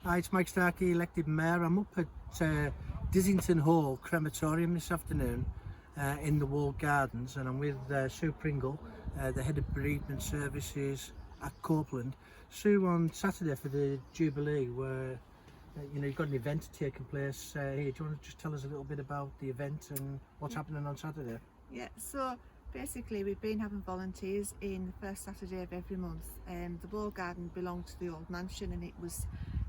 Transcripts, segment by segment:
Hi, it's Mike Starkey, elected mayor. I'm up at Distington Hall Crematorium this afternoon in the walled gardens, and I'm with Sue Pringle, the head of bereavement services at Copeland. Sue, on Saturday for the Jubilee, where you've got an event taking place here. Do you want to just tell us a little bit about the event and what's happening on Saturday? Yeah, so basically we've been having volunteers in the first Saturday of every month. The wall garden belonged to the old mansion and it was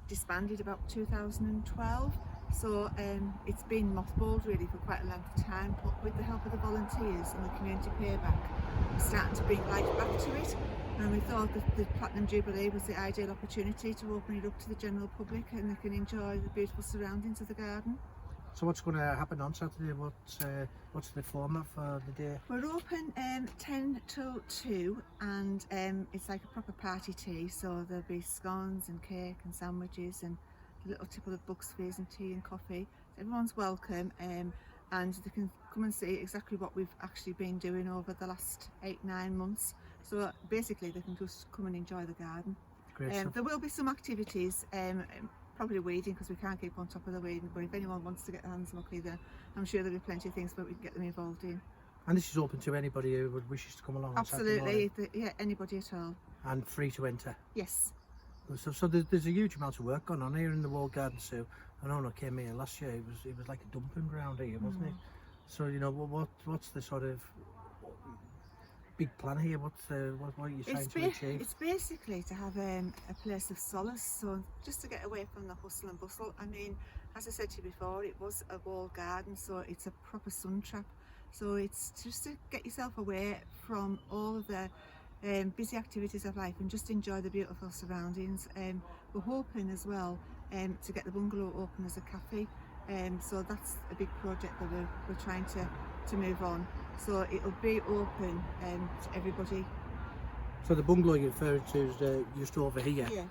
disbanded about 2012. So it's been mothballed really for quite a length of time, but with the help of the volunteers and the community payback, we're starting to bring life back to it. And we thought that the Platinum Jubilee was the ideal opportunity to open it up to the general public and they can enjoy the beautiful surroundings of the garden. So what's going to happen on Saturday? What's the format for the day? We're open 10 till 2 and it's like a proper party tea, so there'll be scones and cake and sandwiches and a little tipple of books, fees and tea and coffee. So everyone's welcome and they can come and see exactly what we've actually been doing over the last 8-9 months. So basically they can just come and enjoy the garden. Great stuff. There will be some activities, probably weeding because we can't keep on top of the weeding, but if anyone wants to get their hands mucky, then I'm sure there'll be plenty of things that we can get them involved in. And this is open to anybody who would wishes to come along. Absolutely, yeah, anybody at all. And free to enter. Yes. So there's a huge amount of work going on here in the wall garden, Sue. I know when I came here last year, it was like a dumping ground here, wasn't it? So what's the sort of big plan here? What are you trying to achieve? It's basically to have a place of solace, so just to get away from the hustle and bustle. I mean, as I said to you before, it was a walled garden, so it's a proper sun trap. So it's just to get yourself away from all of the busy activities of life and just enjoy the beautiful surroundings. We're hoping as well to get the bungalow open as a cafe. So that's a big project that we're trying to move on. So it'll be open to everybody. So the bungalow you're referring to is just over here, yeah.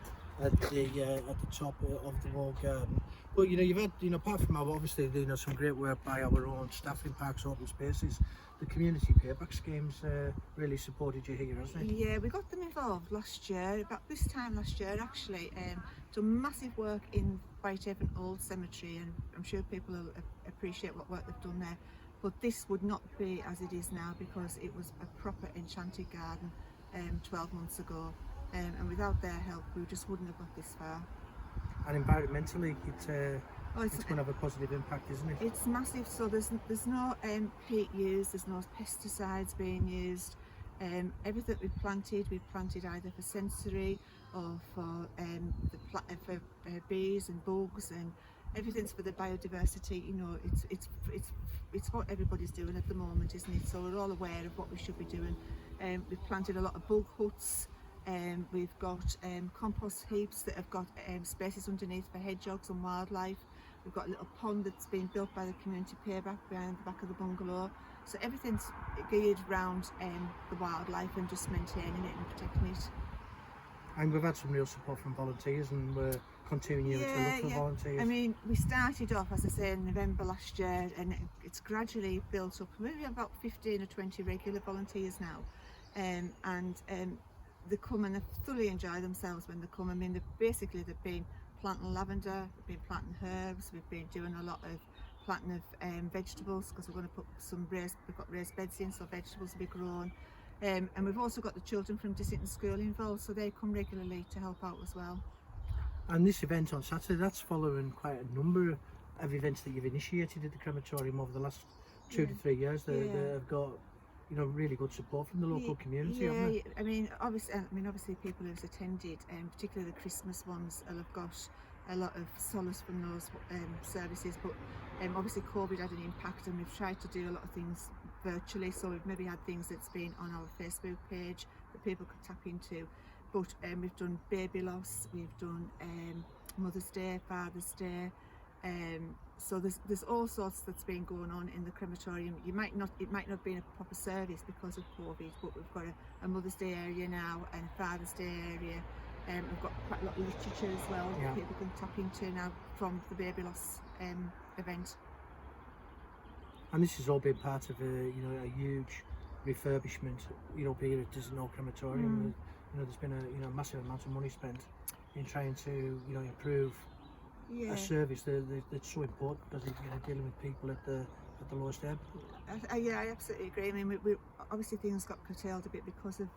at the top of the walled garden. But you've had apart from our obviously some great work by our own staff in Parks Open Spaces, the community payback schemes really supported you here, hasn't it? Yeah, we got them involved last year, about this time last year actually. Done massive work in Whitehaven Old Cemetery, and I'm sure people will appreciate what work they've done there. But this would not be as it is now because it was a proper enchanted garden 12 months ago, and without their help we just wouldn't have got this far. And environmentally, it's going to have a positive impact, isn't it? It's massive. So there's no peat used, there's no pesticides being used. Everything we've planted either for sensory or for bees and bugs, and everything's for the biodiversity. It's what everybody's doing at the moment, isn't it? So we're all aware of what we should be doing. We've planted a lot of bug huts. We've got compost heaps that have got spaces underneath for hedgehogs and wildlife. We've got a little pond that's been built by the community payback behind the back of the bungalow. So everything's geared around the wildlife and just maintaining it and protecting it. And we've had some real support from volunteers, and we're continuing to look for volunteers. I mean, we started off, as I say, in November last year, and it's gradually built up. We have about 15 or 20 regular volunteers now, and they come and they thoroughly enjoy themselves when they come. I mean, they've been planting lavender, they've been planting herbs, we've been doing a lot of planting of vegetables because we're going to put we've got raised beds in, so vegetables will be grown. And we've also got the children from Distington School involved, so they come regularly to help out as well. And this event on Saturday, that's following quite a number of events that you've initiated at the crematorium over the last 2 to 3 years. They have got really good support from the local community, haven't they? I mean, obviously people who've attended, particularly the Christmas ones, will have got a lot of solace from those services, but obviously COVID had an impact, and we've tried to do a lot of things virtually, so we've maybe had things that's been on our Facebook page that people could tap into, but we've done baby loss, we've done Mother's Day, Father's Day, so there's all sorts that's been going on in the crematorium. It might not be in a proper service because of COVID, but we've got a Mother's Day area now and a Father's Day area. We've got quite a lot of literature as well that people can tap into now from the baby loss event. And this has all been part of a huge refurbishment, here at Distington Crematorium. There's been a massive amount of money spent in trying to improve Yeah. a service that's so important because you're dealing with people at the lowest ebb. Yeah, I absolutely agree. I mean, we obviously things got curtailed a bit because of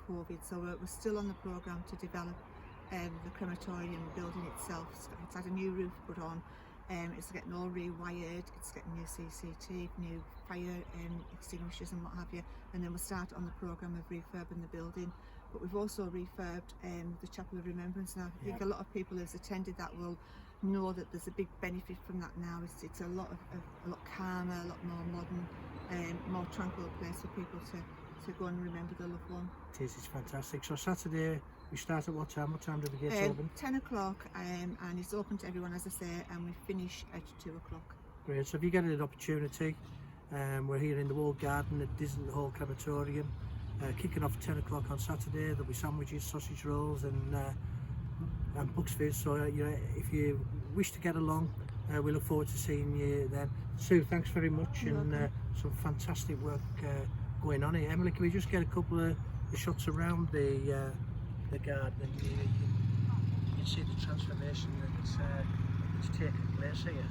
COVID, so we're still on the programme to develop the crematorium building itself. It's had a new roof put on, it's getting all rewired, it's getting new CCT, new fire extinguishers and what have you, and then we'll start on the programme of refurbing the building. But we've also refurbed the Chapel of Remembrance now. I think a lot of people who've attended that will know that there's a big benefit from that now. It's a lot calmer, a lot more modern, more tranquil place for people to go and remember their loved one. It is, it's fantastic. So Saturday we start at what time? What time do the gates open? 10 o'clock, and it's open to everyone, as I say, and we finish at 2 o'clock. Great. So if you get an opportunity, we're here in the Walled Garden at Distington Hall Crematorium, kicking off at 10 o'clock on Saturday. There'll be sandwiches, sausage rolls and Bucks Fizz. So if you wish to get along, we look forward to seeing you then. Sue, thanks very much. You're and welcome. some fantastic work going on here. Emily, can we just get a couple of shots around the garden, and you can see the transformation that's taken place here.